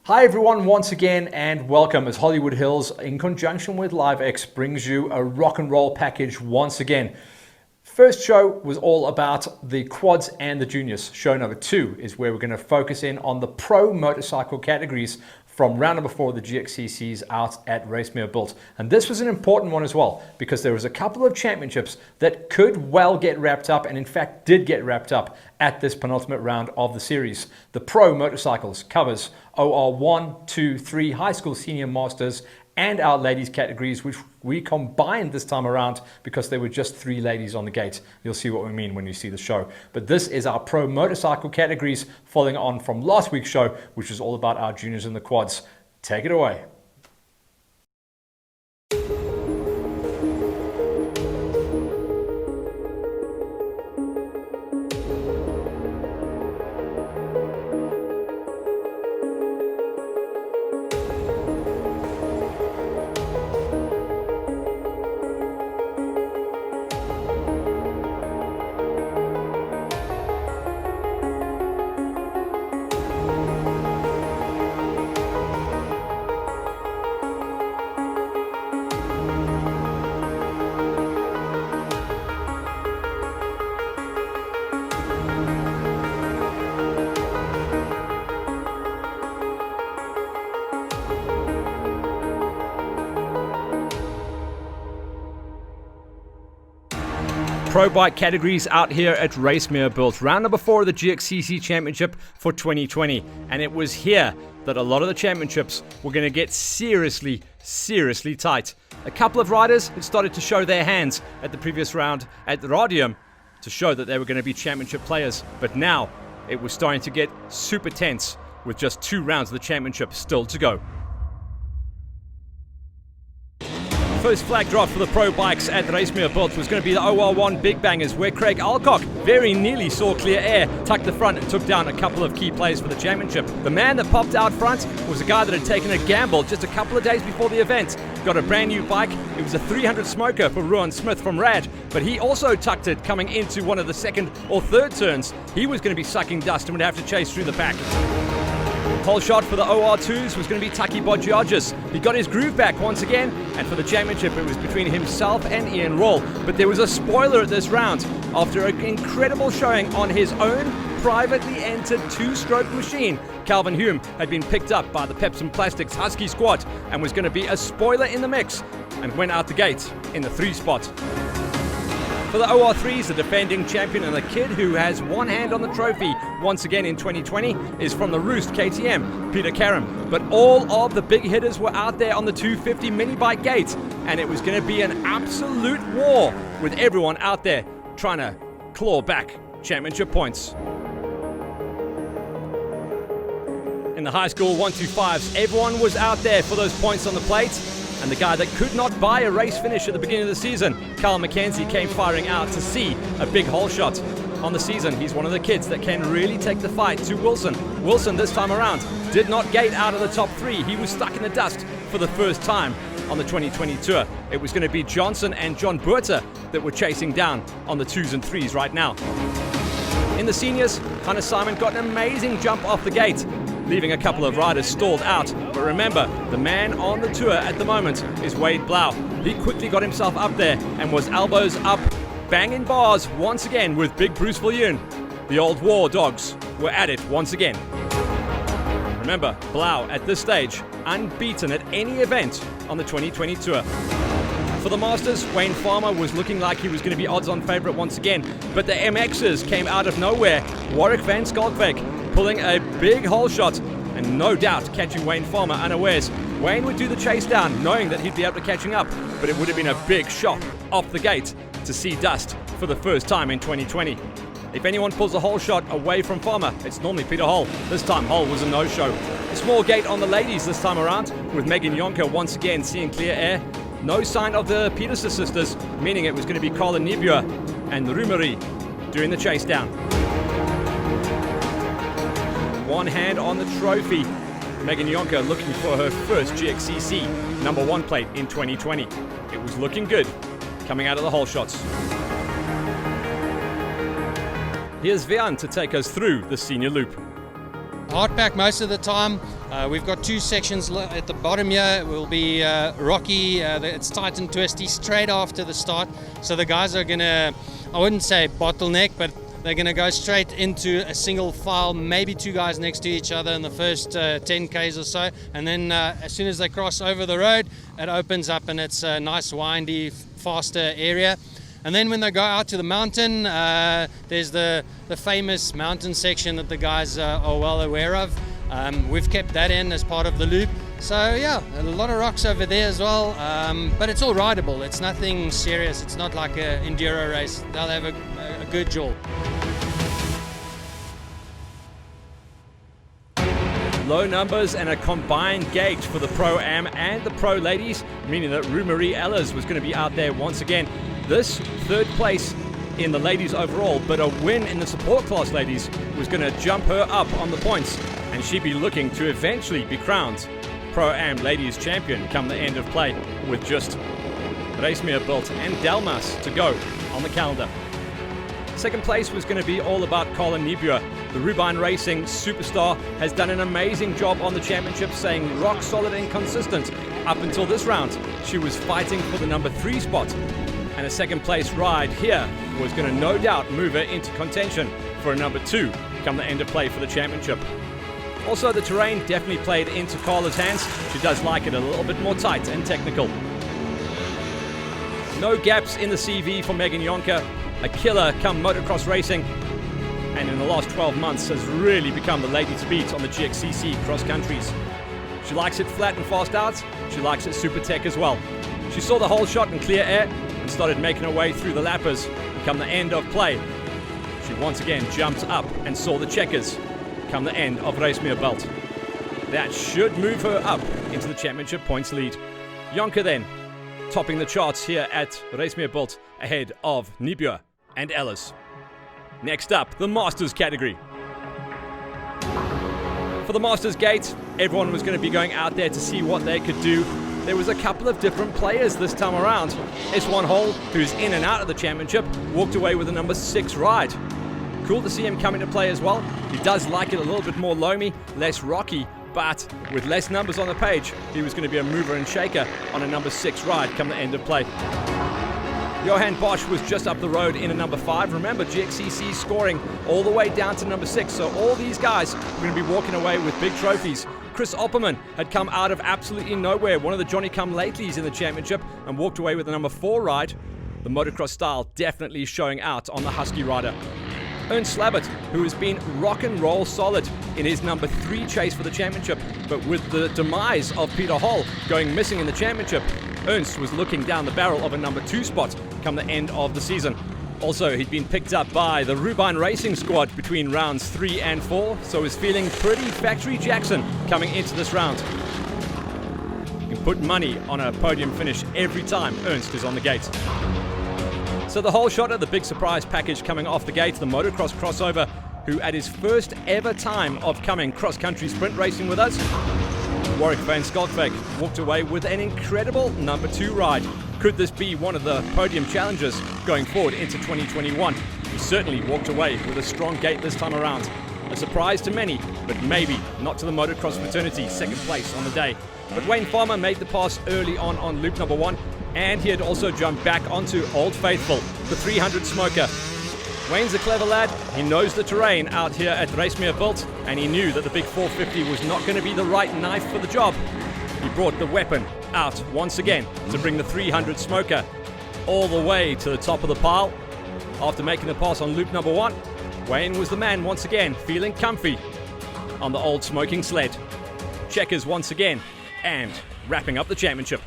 Hi everyone, once again, and welcome as Hollywood Hills, in conjunction with LiveX, brings you a rock and roll package once again. First show was all about the quads and the juniors. Show number 2 is where we're going to focus in on the pro motorcycle categories from round number 4 of the GXCCs out at Rysmierbult. And this was an important one as well, because there was a couple of championships that could well get wrapped up, and in fact did get wrapped up at this penultimate round of the series. The pro motorcycles covers OR 1, 2, 3 high school senior masters and our ladies categories, which we combined this time around because there were just 3 ladies on the gate. You'll see what we mean when you see the show. But this is our pro motorcycle categories, following on from last week's show, which was all about our juniors and the quads. Take it away. Pro bike categories out here at Rysmierbult, round number 4 of the GXCC Championship for 2020. And it was here that a lot of the championships were going to get seriously tight. A couple of riders had started to show their hands at the previous round at the Radium to show that they were going to be championship players. But now it was starting to get super tense with just 2 rounds of the championship still to go. First flag drop for the pro bikes at Rysmierbult was going to be the OR1 Big Bangers, where Craig Alcock very nearly saw clear air, tucked the front and took down a couple of key players for the championship. The man that popped out front was a guy that had taken a gamble just a couple of days before the event. Got a brand new bike. It was a 300 smoker for Ruan Smith from Rad, but he also tucked it coming into one of the second or third turns. He was going to be sucking dust and would have to chase through the pack. Pole shot for the OR2s was going to be Taki Bodgiargis. He got his groove back once again, and for the championship it was between himself and Ian Roll. But there was a spoiler at this round. After an incredible showing on his own privately entered 2-stroke machine, Calvin Hume had been picked up by the Pepsi Plastics Husky squad and was going to be a spoiler in the mix, and went out the gate in the 3 spot. For the OR3s, the defending champion and the kid who has one hand on the trophy once again in 2020 is from the Roost KTM, Peter Karam. But all of the big hitters were out there on the 250 mini bike gate, and it was going to be an absolute war with everyone out there trying to claw back championship points. In the high school 125s, everyone was out there for those points on the plate. And the guy that could not buy a race finish at the beginning of the season, Carl McKenzie, came firing out to see a big hole shot. On the season, he's one of the kids that can really take the fight to Wilson. Wilson, this time around, did not gate out of the top 3. He was stuck in the dust for the first time on the 2020 tour. It was going to be Johnson and John Buerter that were chasing down on the 2s and 3s right now. In the seniors, Hannes Simon got an amazing jump off the gate, leaving a couple of riders stalled out. But remember, the man on the tour at the moment is Wade Blau. He quickly got himself up there and was elbows up, banging bars once again with Big Bruce Viljoen. The old war dogs were at it once again. Remember, Blau at this stage, unbeaten at any event on the 2020 tour. For the Masters, Wayne Farmer was looking like he was going to be odds-on favourite once again, but the MXs came out of nowhere. Warwick van Skalkbeek pulling a big hole shot and no doubt catching Wayne Farmer unawares. Wayne would do the chase down, knowing that he'd be able to catching up, but it would have been a big shock off the gate to see dust for the first time in 2020. If anyone pulls a hole shot away from Farmer, it's normally Peter Hull. This time Hull was a no-show. A small gate on the ladies this time around, with Megan Yonker once again seeing clear air. No sign of the Peterson sisters, meaning it was going to be Carla Niebuhr and Rumery doing the chase down. One hand on the trophy. Megan Yonker looking for her first GXCC #1 plate in 2020. It was looking good coming out of the hole shots. Here's Vian to take us through the senior loop. Hard pack most of the time. We've got two sections at the bottom here. It will be rocky, it's tight and twisty straight after the start. So the guys are going to, I wouldn't say bottleneck, but they're going to go straight into a single file, maybe two guys next to each other in the first 10 Ks or so. And then as soon as they cross over the road, it opens up and it's a nice windy, faster area. And then when they go out to the mountain, there's the famous mountain section that the guys are well aware of. We've kept that in as part of the loop. So yeah, a lot of rocks over there as well, but it's all rideable. It's nothing serious. It's not like an enduro race. They'll have a good jaw. Low numbers and a combined gate for the Pro-Am and the Pro ladies, meaning that Rue-Marie Ellers was going to be out there once again. This third place in the ladies overall, but a win in the support class ladies was going to jump her up on the points, and she'd be looking to eventually be crowned Pro-Am ladies champion come the end of play, with just Rysmierbult and Delmas to go on the calendar. Second place was going to be all about Colin Niebuhr. The Rubine Racing superstar has done an amazing job on the championship, staying rock solid and consistent up until this round. She was fighting for the number 3 spot, and a second place ride here was going to no doubt move her into contention for a number 2 come the end of play for the championship. Also, the terrain definitely played into Carla's hands. She does like it a little bit more tight and technical. No gaps in the CV for Megan Jonker. A killer come motocross racing, and in the last 12 months has really become the lady to beat on the GXCC cross countries. She likes it flat and fast out. She likes it super tech as well. She saw the whole shot in clear air and started making her way through the lappers. Come the end of play, she once again jumped up and saw the checkers come the end of Rysmierbult. That should move her up into the championship points lead. Jonker then topping the charts here at Rysmierbult ahead of Niebuhr and Ellers. Next up, the Masters category. For the Masters gate, everyone was going to be going out there to see what they could do. There was a couple of different players this time around. S1 Hall, who's in and out of the championship, walked away with a number 6 ride. Cool to see him come into play as well. He does like it a little bit more loamy, less rocky, but with less numbers on the page, he was going to be a mover and shaker on a number 6 ride come the end of play. Johan Bosch was just up the road in a number 5. Remember, GXCC scoring all the way down to number 6, so all these guys are going to be walking away with big trophies. Chris Opperman had come out of absolutely nowhere, one of the Johnny-come-latelys in the championship, and walked away with a number 4 ride. The motocross style definitely showing out on the Husky rider. Ernst Slabbert, who has been rock and roll solid in his number 3 chase for the championship, but with the demise of Peter Hall going missing in the championship, Ernst was looking down the barrel of a number 2 spot come the end of the season. Also, he'd been picked up by the Rubine Racing squad between rounds 3 and 4, so is feeling pretty Factory Jackson coming into this round. You can put money on a podium finish every time Ernst is on the gate. So the whole shot of the big surprise package coming off the gate, the motocross crossover, who at his first ever time of coming cross-country sprint racing with us, Warwick van Skalkbeek walked away with an incredible number 2 ride. Could this be one of the podium challenges going forward into 2021? He certainly walked away with a strong gate this time around. A surprise to many, but maybe not to the motocross fraternity, second place on the day. But Wayne Farmer made the pass early on loop number 1, and he had also jumped back onto Old Faithful, the 300 smoker. Wayne's a clever lad. He knows the terrain out here at Rysmierbult, and he knew that the big 450 was not going to be the right knife for the job. He brought the weapon out once again to bring the 300 smoker all the way to the top of the pile. After making the pass on loop number 1, Wayne was the man once again, feeling comfy on the old smoking sled. Checkers once again, and wrapping up the championship.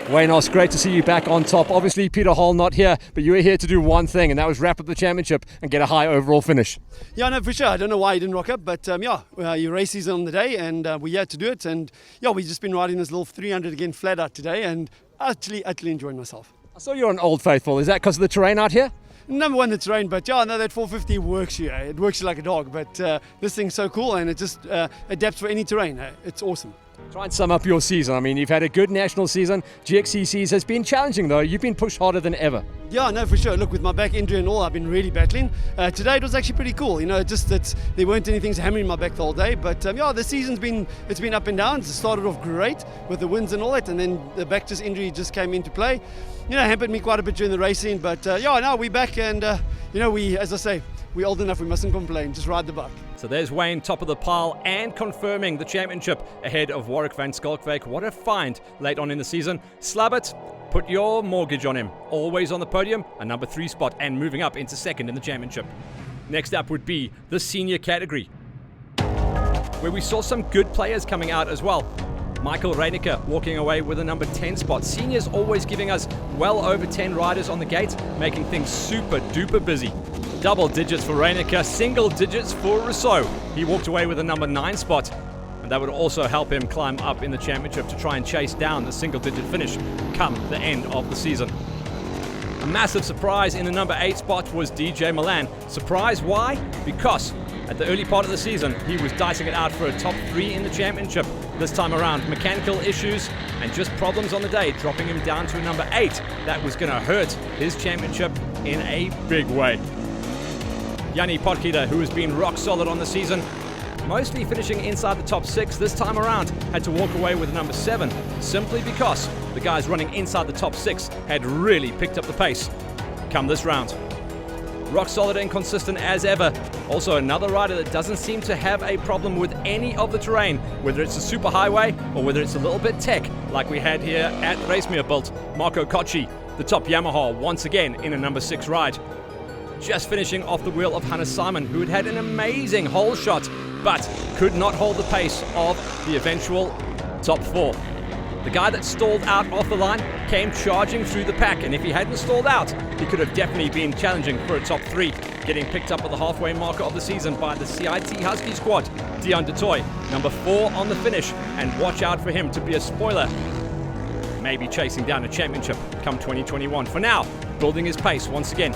Wayne, it's great to see you back on top. Obviously, Peter Hall not here, but you were here to do one thing, and that was wrap up the championship and get a high overall finish. Yeah, no, for sure. I don't know why he didn't rock up, but your race is on the day, and we're here to do it. And yeah, we've just been riding this little 300 again flat out today, and utterly enjoying myself. I saw you're on Old Faithful. Is that because of the terrain out here? Number 1, the terrain, but yeah, no, that 450 works here. It works like a dog, but this thing's so cool, and it just adapts for any terrain. It's awesome. Try and sum up your season. I mean, you've had a good national season. GXCC's has been challenging though. You've been pushed harder than ever. Yeah, no, for sure. Look, with my back injury and all, I've been really battling. Today it was actually pretty cool. Just that there weren't anything hammering my back the whole day. But yeah, the season's been up and down. It started off great with the wins and all that, and then the back injury just came into play. Hampered me quite a bit during the racing. But yeah, now we're back, and we, as I say, we're old enough. We mustn't complain. Just ride the buck. So there's Wayne, top of the pile and confirming the championship ahead of Warwick van Skalkwyk. What a find late on in the season. Slabbert, put your mortgage on him. Always on the podium, a number 3 spot and moving up into second in the championship. Next up would be the senior category, where we saw some good players coming out as well. Michael Reinecker walking away with a number 10 spot. Seniors always giving us well over 10 riders on the gate, making things super duper busy. Double digits for Reinecker, single digits for Rousseau. He walked away with a number 9 spot, and that would also help him climb up in the championship to try and chase down the single digit finish come the end of the season. A massive surprise in the number 8 spot was DJ Milan. Surprise why? Because at the early part of the season, he was dicing it out for a top 3 in the championship. This time around, mechanical issues and just problems on the day, dropping him down to a number 8. That was going to hurt his championship in a big way. Yanni Potgieter, who has been rock solid on the season, mostly finishing inside the top 6 this time around, had to walk away with a number 7, simply because the guys running inside the top 6 had really picked up the pace come this round. Rock solid and consistent as ever. Also another rider that doesn't seem to have a problem with any of the terrain, whether it's a super highway or whether it's a little bit tech, like we had here at Rysmierbult. Marco Cocci, the top Yamaha, once again in a number 6 ride. Just finishing off the wheel of Hannes Simon, who had an amazing hole shot, but could not hold the pace of the eventual top 4. The guy that stalled out off the line came charging through the pack, and if he hadn't stalled out, he could have definitely been challenging for a top 3, getting picked up at the halfway marker of the season by the CIT Husky squad. Dion de Toy, number 4 on the finish, and watch out for him to be a spoiler. Maybe chasing down a championship come 2021. For now, building his pace once again.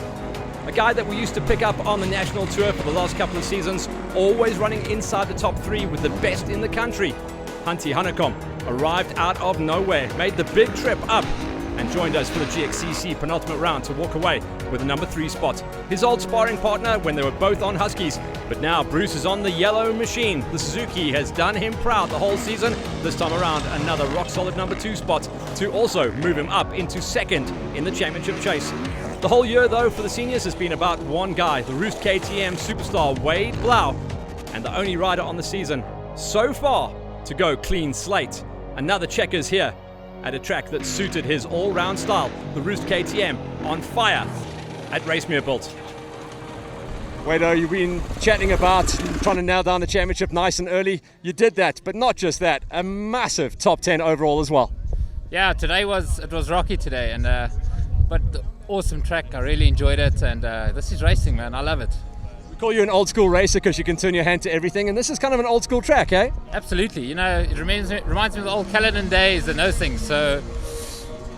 A guy that we used to pick up on the national tour for the last couple of seasons, always running inside the top 3 with the best in the country. Hunty Hanekom arrived out of nowhere, made the big trip up, and joined us for the GXCC penultimate round to walk away with a number 3 spot. His old sparring partner when they were both on Huskies, but now Bruce is on the yellow machine. The Suzuki has done him proud the whole season. This time around, another rock solid number 2 spot to also move him up into second in the championship chase. The whole year, though, for the seniors has been about one guy, the Roost KTM superstar Wade Blau, and the only rider on the season so far to go clean slate. Another checkers here at a track that suited his all-round style, the Roost KTM on fire at Rysmierbult. Wado, you've been chatting about trying to nail down the championship nice and early. You did that, but not just that, a massive top 10 overall as well. Yeah, today was rocky today, and but awesome track. I really enjoyed it, and this is racing, man. I love it. We call you an old school racer because you can turn your hand to everything, and this is kind of an old school track, eh? Absolutely. It reminds me of the old Caledon days and those things. So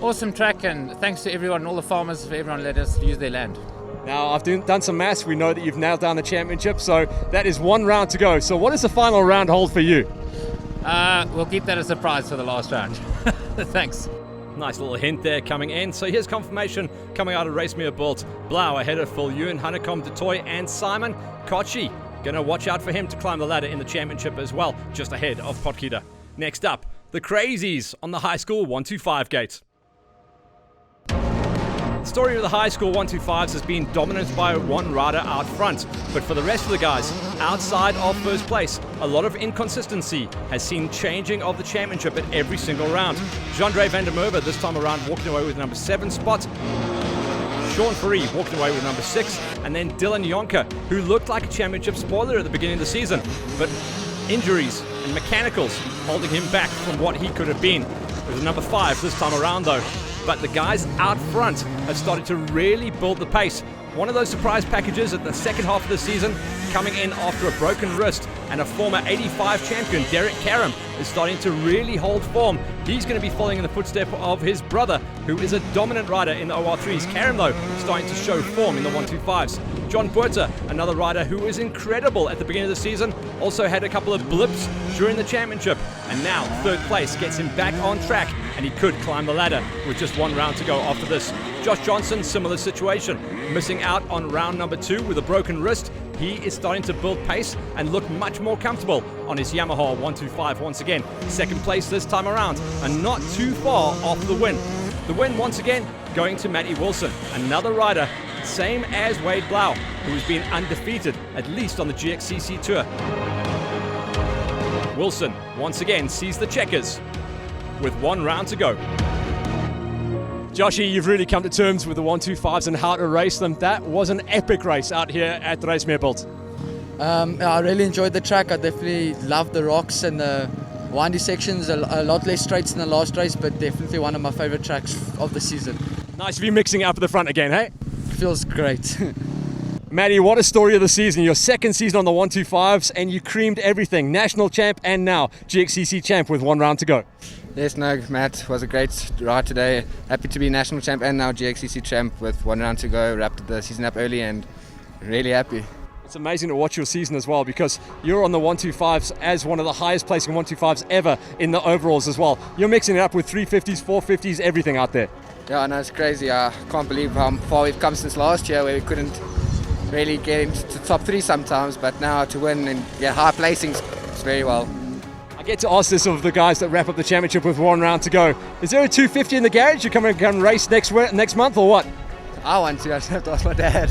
awesome track, and thanks to everyone, all the farmers, for everyone let us use their land. Now, I've done some maths. We know that you've nailed down the championship, so that is one round to go. So what does the final round hold for you? We'll keep that a surprise for the last round. Thanks. Nice little hint there coming in. So here's confirmation coming out of Rysmierbult. Blau ahead of Phil Ewan, Hanekom, de Toy, and Simon Kochi. Gonna watch out for him to climb the ladder in the championship as well, just ahead of Potgieter. Next up, the Crazies on the High School 125 gate. The story of the High School 125s has been dominant by one rider out front, but for the rest of the guys outside of first place, a lot of inconsistency has seen changing of the championship at every single round. Jean-Andre van der Merwe this time around walking away with number 7 spot. Sean Faree walking away with number 6, and then Dylan Yonker, who looked like a championship spoiler at the beginning of the season, but injuries and mechanicals holding him back from what he could have been. It was a number 5 this time around though. But the guys out front have started to really build the pace. One of those surprise packages at the second half of the season, coming in after a broken wrist, and a former 85 champion, Derek Karam, is starting to really hold form. He's going to be following in the footsteps of his brother, who is a dominant rider in the OR3s. Karam, though, starting to show form in the 125s. John Puerta, another rider who was incredible at the beginning of the season, also had a couple of blips during the championship, and now third place gets him back on track, and he could climb the ladder with just one round to go after this. Josh Johnson, similar situation, missing out on round number 2 with a broken wrist. He is starting to build pace and look much more comfortable on his Yamaha 125 once again. Second place this time around, and not too far off the win. The win once again going to Matty Wilson, another rider same as Wade Blau, who has been undefeated, at least on the GXCC Tour. Wilson once again sees the checkers with one round to go. Joshy, you've really come to terms with the 125s and how to race them. That was an epic race out here at the Rysmierbult. I really enjoyed the track. I definitely loved the rocks and the windy sections, a lot less straights than the last race, but definitely one of my favorite tracks of the season. Nice of you mixing it up at the front again, hey? Feels great. Matty, what a story of the season. Your second season on the 125s and you creamed everything. National champ and now GXCC champ with one round to go. Yes, no, Matt, was a great ride today. Happy to be national champ and now GXCC champ with one round to go. Wrapped the season up early and really happy. It's amazing to watch your season as well, because you're on the 125s as one of the highest placing 125s ever in the overalls as well. You're mixing it up with 350s, 450s, everything out there. Yeah, I know, it's crazy. I can't believe how far we've come since last year, where we couldn't really get into the top 3 sometimes, but now to win and get high placings, it's very well. I get to ask this of the guys that wrap up the championship with one round to go. Is there a 250 in the garage? You come race next month or what? I want to. I just have to ask my dad.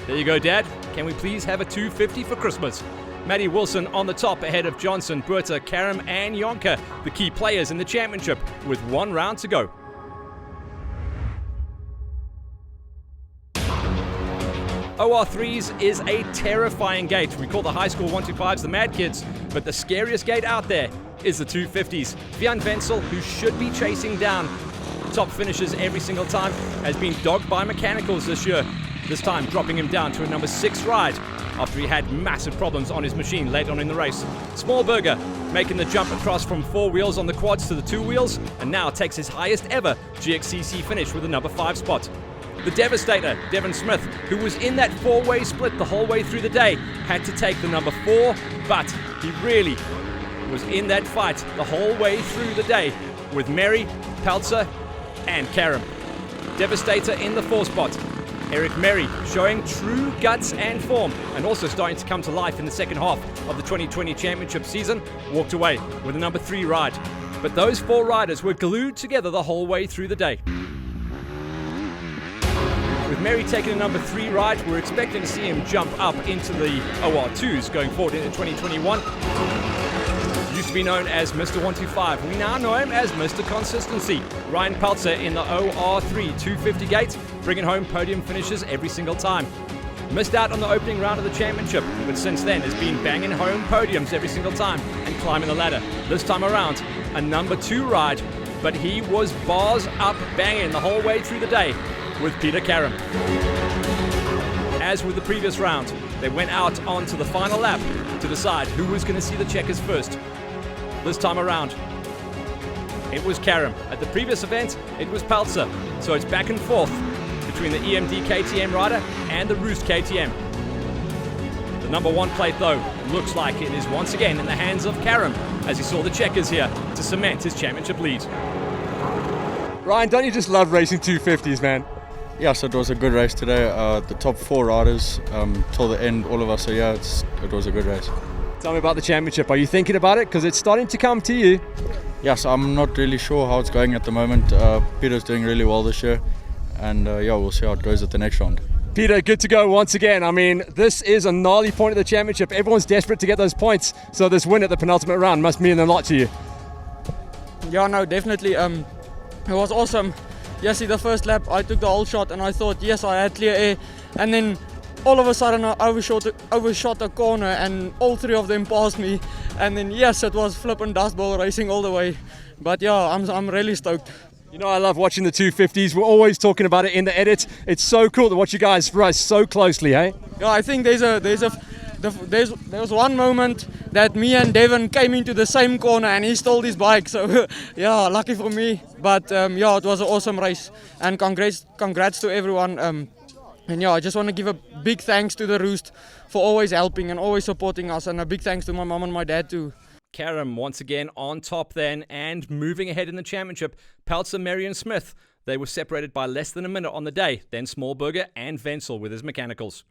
There you go, Dad. Can we please have a 250 for Christmas? Matty Wilson on the top ahead of Johnson, Buerta, Karam and Yonka, the key players in the championship, with one round to go. OR3s is a terrifying gate. We call the high school 125s the mad kids, but the scariest gate out there is the 250s. Vian Wenzel, who should be chasing down top finishes every single time, has been dogged by mechanicals this year, this time dropping him down to a number 6 ride after he had massive problems on his machine late on in the race. Smallberger making the jump across from 4 wheels on the quads to the 2 wheels, and now takes his highest ever GXCC finish with a number 5 spot. The Devastator, Devon Smith, who was in that 4-way split the whole way through the day, had to take the number 4, but he really was in that fight the whole way through the day with Mary, Peltzer and Karam. Devastator in the 4 spot. Eric Merry showing true guts and form, and also starting to come to life in the second half of the 2020 championship season, walked away with a number 3 ride. But those 4 riders were glued together the whole way through the day. With Merry taking a number 3 ride, we're expecting to see him jump up into the OR2s going forward into 2021. Used to be known as Mr. 125. We now know him as Mr. Consistency. Ryan Peltzer in the OR3 250 gate, bringing home podium finishes every single time. Missed out on the opening round of the championship, but since then has been banging home podiums every single time and climbing the ladder. This time around, a number 2 ride, but he was bars up banging the whole way through the day with Peter Karam. As with the previous round, they went out onto the final lap to decide who was going to see the checkers first. This time around, it was Karam. At the previous event, it was Peltzer. So it's back and forth between the EMD KTM rider and the Roost KTM. The number 1 plate, though, looks like it is once again in the hands of Karam, as he saw the checkers here to cement his championship lead. Ryan, don't you just love racing 250s, man? Yes, it was a good race today. The top 4 riders till the end, all of us. So yeah, it was a good race. Tell me about the championship. Are you thinking about it? Because it's starting to come to you. Yes, I'm not really sure how it's going at the moment. Peter's doing really well this year, and yeah, we'll see how it goes at the next round. Peter, good to go once again. I mean, this is a gnarly point of the championship. Everyone's desperate to get those points, so this win at the penultimate round must mean a lot to you. Yeah, no, definitely. It was awesome. Yes, the first lap I took the whole shot and I thought, yes, I had clear air, and then all of a sudden I overshot a corner and all 3 of them passed me, and then yes, it was flipping dust bowl racing all the way. But yeah, I'm really stoked. You know, I love watching the 250s. We're always talking about it in the edit. It's so cool to watch you guys race so closely, hey? Yeah, I think there was one moment that me and Devon came into the same corner and he stole his bike. So yeah, lucky for me. But yeah, it was an awesome race and congrats to everyone. And yeah, I just want to give a big thanks to the Roost for always helping and always supporting us, and a big thanks to my mom and my dad too. Karam once again on top then and moving ahead in the championship. Peltzer, Marion Smith, they were separated by less than a minute on the day. Then Smallberger and Wenzel with his mechanicals.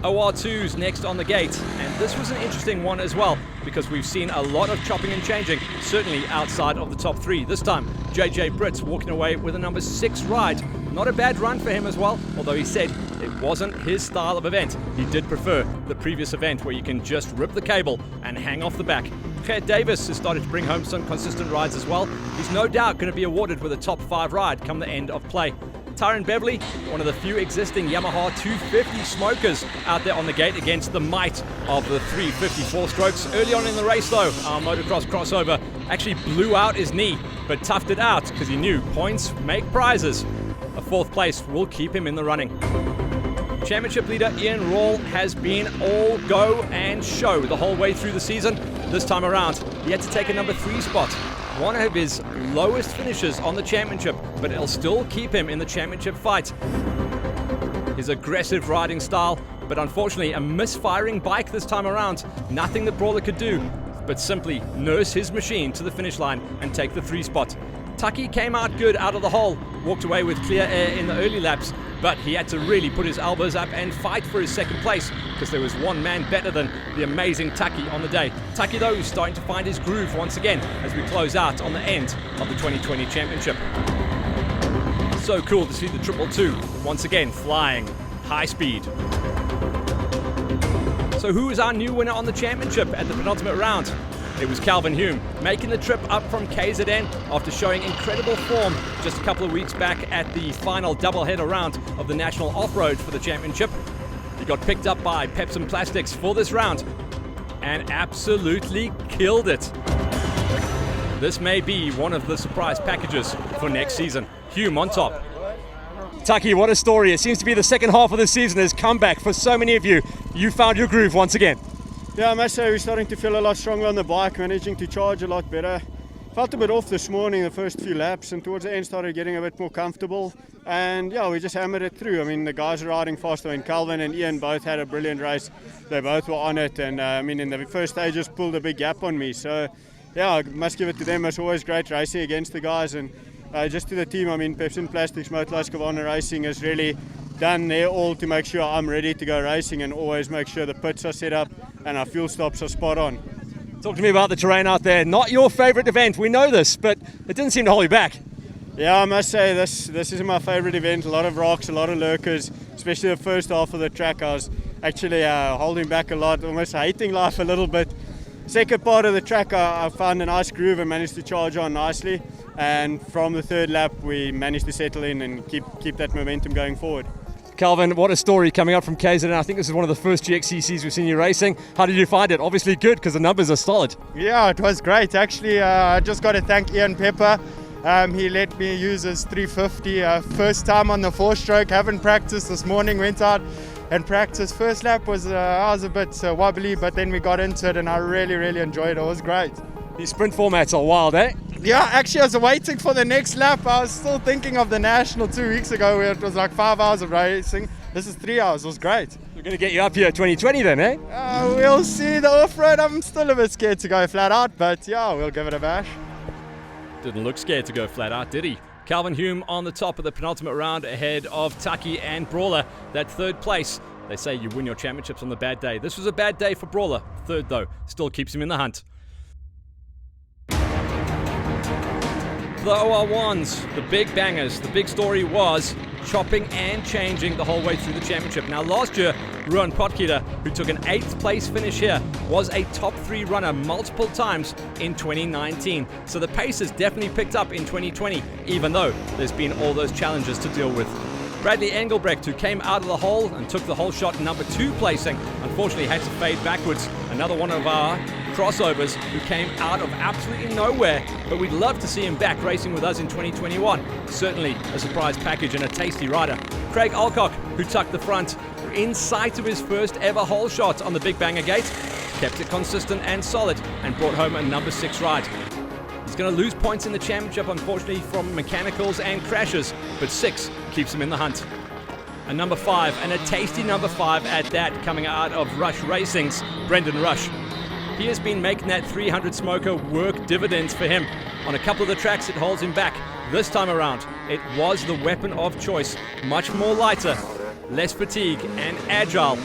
OR2's next on the gate, and this was an interesting one as well because we've seen a lot of chopping and changing, certainly outside of the top three. This time, JJ Britt's walking away with a number 6 ride. Not a bad run for him as well, although he said it wasn't his style of event. He did prefer the previous event where you can just rip the cable and hang off the back. Gert Davis has started to bring home some consistent rides as well. He's no doubt going to be awarded with a top 5 ride come the end of play. Tyron Beverly, one of the few existing Yamaha 250 smokers out there on the gate against the might of the 354 strokes. Early on in the race though, our motocross crossover actually blew out his knee, but toughed it out because he knew points make prizes. A 4th place will keep him in the running. Championship leader Ian Rawle has been all go and show the whole way through the season. This time around, he had to take a number 3 spot. One of his lowest finishes on the championship, but it'll still keep him in the championship fight. His aggressive riding style, but unfortunately a misfiring bike this time around. Nothing that Brawler could do, but simply nurse his machine to the finish line and take the 3 spot. Tucky came out good out of the hole, walked away with clear air in the early laps, but he had to really put his elbows up and fight for his 2nd place because there was one man better than the amazing Tucky on the day. Tucky though is starting to find his groove once again as we close out on the end of the 2020 championship. So cool to see the 222 once again flying high speed. So who is our new winner on the championship at the penultimate round? It was Calvin Hume, making the trip up from KZN after showing incredible form just a couple of weeks back at the final doubleheader round of the National Off-Road for the championship. He got picked up by Pepsin Plastics for this round and absolutely killed it. This may be one of the surprise packages for next season. Hume on top. Tucky, what a story. It seems to be the second half of the season has come back for so many of you. You found your groove once again. Yeah, I must say we're starting to feel a lot stronger on the bike, managing to charge a lot better. Felt a bit off this morning, the first few laps, and towards the end started getting a bit more comfortable. And yeah, we just hammered it through. I mean, the guys are riding faster, and Calvin and Ian both had a brilliant race. They both were on it, and I mean, in the first stages pulled a big gap on me. So yeah, I must give it to them. It's always great racing against the guys, and just to the team, I mean, Pepsin Plastics, Motorlast Racing has really done their all to make sure I'm ready to go racing and always make sure the pits are set up and our fuel stops are spot on. Talk to me about the terrain out there. Not your favourite event, we know this, but it didn't seem to hold you back. Yeah, I must say this is my favourite event. A lot of rocks, a lot of lurkers, especially the first half of the track. I was actually holding back a lot, almost hating life a little bit. Second part of the track, I found a nice groove and managed to charge on nicely. And from the 3rd lap, we managed to settle in and keep that momentum going forward. Calvin, what a story coming up from KZN. I think this is one of the first GXCCs we've seen you racing. How did you find it? Obviously good because the numbers are solid. Yeah, it was great. Actually, I just got to thank Ian Pepper. He let me use his 350. First time on the 4-stroke. Haven't practiced this morning. Went out and practiced. First lap was I was a bit wobbly, but then we got into it and I really enjoyed it. It was great. These sprint formats are wild, eh? Yeah, actually I was waiting for the next lap. I was still thinking of the National 2 weeks ago where it was like 5 hours of racing. This is 3 hours. It was great. We're going to get you up here 2020 then, eh? We'll see. The off-road, I'm still a bit scared to go flat out, but yeah, we'll give it a bash. Didn't look scared to go flat out, did he? Calvin Hume on the top of the penultimate round ahead of Tucky and Brawler. That 3rd place. They say you win your championships on the bad day. This was a bad day for Brawler. 3rd though, still keeps him in the hunt. The OR1s, the big bangers, the big story was chopping and changing the whole way through the championship. Now last year, Ruan Potgieter, who took an 8th place finish here, was a top 3 runner multiple times in 2019. So the pace has definitely picked up in 2020, even though there's been all those challenges to deal with. Bradley Engelbrecht, who came out of the hole and took the whole shot number 2 placing, unfortunately had to fade backwards. Another one of our crossovers who came out of absolutely nowhere, but we'd love to see him back racing with us in 2021. Certainly a surprise package and a tasty rider. Craig Alcock, who tucked the front in sight of his first ever hole shot on the Big Banger Gate, kept it consistent and solid and brought home a number 6 ride. He's going to lose points in the championship, unfortunately, from mechanicals and crashes, but 6 keeps him in the hunt. A number 5, and a tasty number 5 at that, coming out of Rush Racing's Brendan Rush. He has been making that 300 smoker work dividends for him. On a couple of the tracks it holds him back. This time around, it was the weapon of choice. Much more lighter, less fatigue and agile.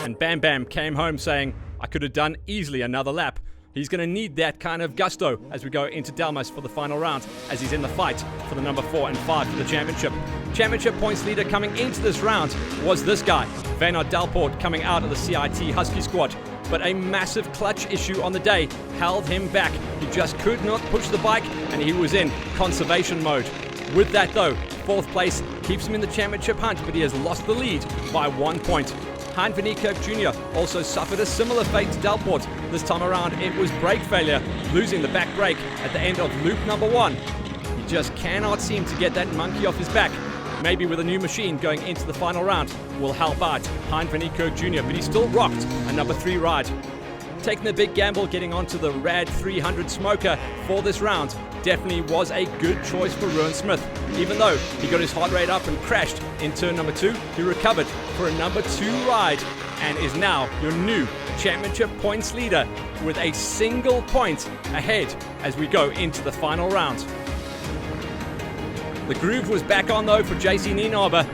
And Bam Bam came home saying, I could have done easily another lap. He's going to need that kind of gusto as we go into Delmas for the final round, as he's in the fight for the number 4 and 5 for the championship. Championship points leader coming into this round was this guy, Veenard Dalport, coming out of the CIT Husky squad. But a massive clutch issue on the day held him back. He just could not push the bike, and he was in conservation mode. With that though, 4th place keeps him in the championship hunt, but he has lost the lead by 1 point. Hein van Niekerk Jr. also suffered a similar fate to Dalport. This time around, it was brake failure, losing the back brake at the end of loop number 1. He just cannot seem to get that monkey off his back. Maybe with a new machine going into the final round will help out Hein van Niekerk Jr., but he still rocked a number 3 ride. Taking the big gamble, getting onto the Rad 300 smoker for this round definitely was a good choice for Rowan Smith. Even though he got his heart rate up and crashed in turn number 2, he recovered for a number 2 ride and is now your new championship points leader with a single point ahead as we go into the final round. The groove was back on though for JC Nienaber,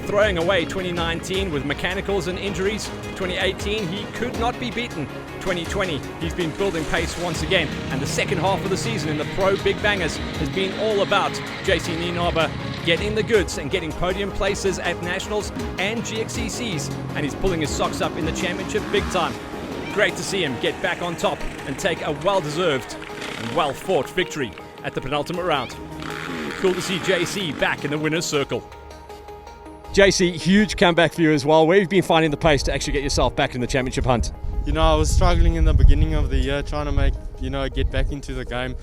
throwing away 2019 with mechanicals and injuries. 2018 he could not be beaten. 2020 he's been building pace once again, and the second half of the season in the Pro Big Bangers has been all about JC Nienaber getting the goods and getting podium places at Nationals and GXCCs, and he's pulling his socks up in the championship big time. Great to see him get back on top and take a well-deserved and well-fought victory at the penultimate round. Cool to see JC back in the winner's circle. JC, huge comeback for you as well. Where have you been finding the pace to actually get yourself back in the championship hunt? I was struggling in the beginning of the year trying to get back into the game.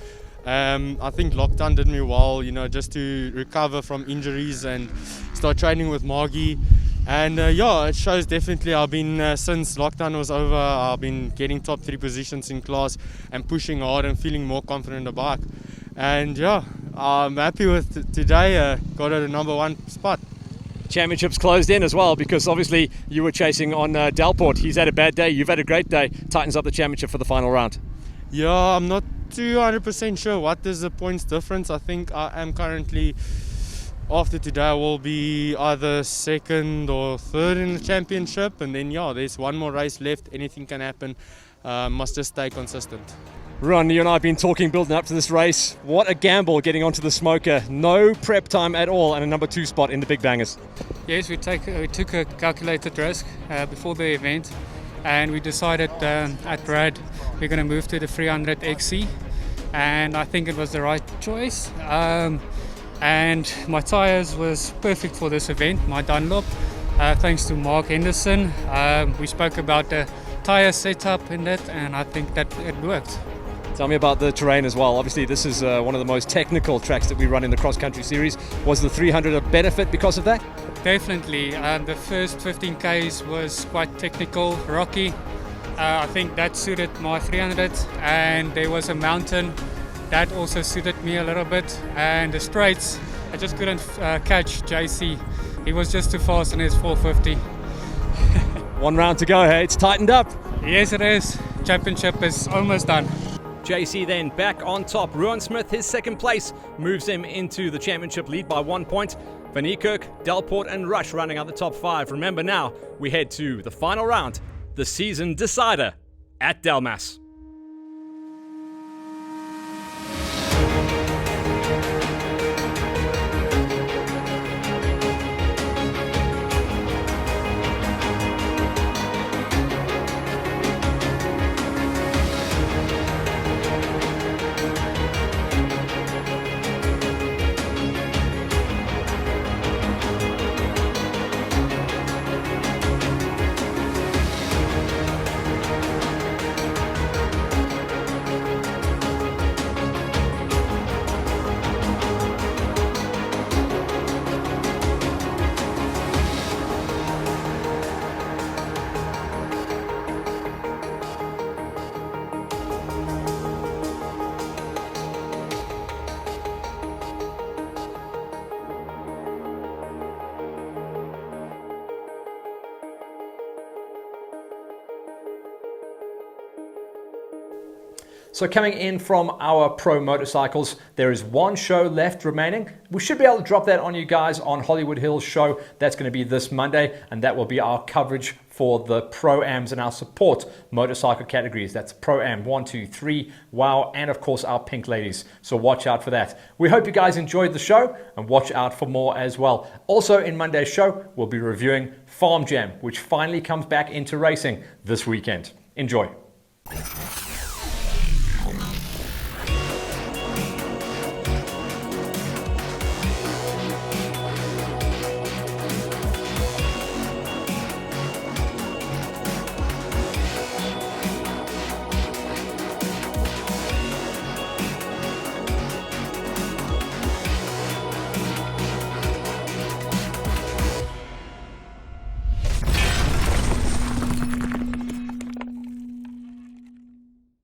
I think lockdown did me well, just to recover from injuries and start training with Margie. And it shows definitely. I've been, since lockdown was over, I've been getting top 3 positions in class and pushing hard and feeling more confident in the bike. And I'm happy with today, got at a number 1 spot. Championship's closed in as well, because obviously you were chasing on Dalport. He's had a bad day, you've had a great day. Tightens up the championship for the final round. Yeah, I'm not 200% sure what is the points difference. I think I am currently, after today, I will be either 2nd or 3rd in the championship, and then there's one more race left. Anything can happen. Must just stay consistent. Ron, you and I have been talking, building up to this race. What a gamble getting onto the smoker. No prep time at all, and a number 2 spot in the Big Bangers. Yes, we took a calculated risk before the event, and we decided at Rad we're going to move to the 300 XC, and I think it was the right choice. And my tyres was perfect for this event, my Dunlop, thanks to Mark Henderson. We spoke about the tyre setup in it, and I think that it worked. Tell me about the terrain as well. Obviously this is one of the most technical tracks that we run in the cross-country series. Was the 300 a benefit because of that? Definitely. The first 15 Ks was quite technical, rocky. I think that suited my 300, and there was a mountain that also suited me a little bit, and the straights I just couldn't catch JC. He was just too fast in his 450. 1 round to go, hey? It's tightened up. Yes, it is. Championship is almost done. JC then back on top. Rowan Smith, his 2nd place, moves him into the championship lead by 1 point. Van Niekerk, Dalport and Rush running out the top 5. Remember now, we head to the final round, the season decider at Delmas. So coming in from our pro motorcycles, there is one show left remaining. We should be able to drop that on you guys on Hollywood Hills show. That's going to be this Monday, and that will be our coverage for the Pro-Ams and our support motorcycle categories. That's Pro-Am 1, 2, 3, WOW, and of course our Pink Ladies. So watch out for that. We hope you guys enjoyed the show, and watch out for more as well. Also in Monday's show, we'll be reviewing Farm Jam, which finally comes back into racing this weekend. Enjoy.